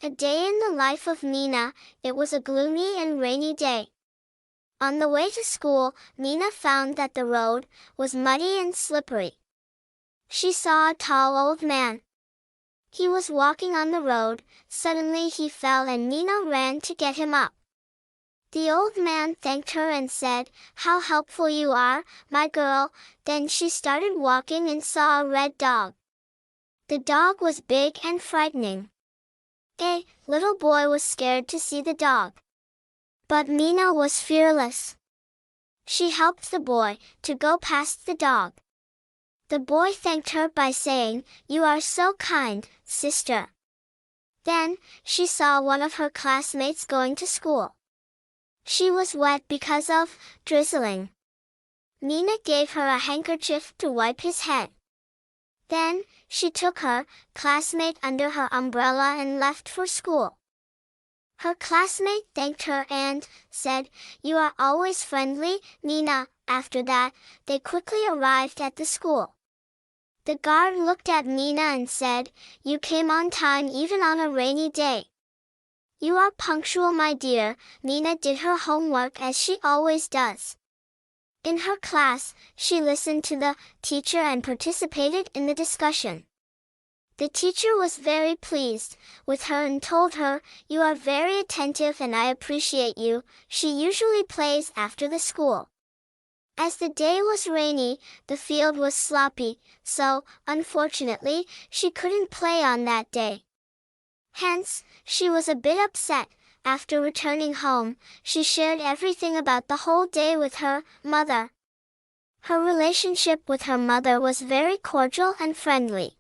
A day in the life of Nina. It was a gloomy and rainy day. On the way to school, Nina found that the road was muddy and slippery. She saw a tall old man. He was walking on the road. Suddenly he fell and Nina ran to get him up. The old man thanked her and said, "How helpful you are, my girl." Then she started walking and saw a red dog. The dog was big and frightening. A little boy was scared to see the dog. But Nina was fearless. She helped the boy to go past the dog. The boy thanked her by saying, "You are so kind, sister." Then, she saw one of her classmates going to school. She was wet because of drizzling. Nina gave her a handkerchief to wipe his head. Then, she took her classmate under her umbrella and left for school. Her classmate thanked her and said, "You are always friendly, Nina." After that, they quickly arrived at the school. The guard looked at Nina and said, "You came on time even on a rainy day." "You are punctual, my dear." Nina did her homework as she always does. In her class, she listened to the teacher and participated in the discussion. The teacher was very pleased with her and told her, "You are very attentive and I appreciate you." She usually plays after the school. As the day was rainy, the field was sloppy, so, unfortunately, she couldn't play on that day. Hence, she was a bit upset. After returning home, she shared everything about the whole day with her mother. Her relationship with her mother was very cordial and friendly.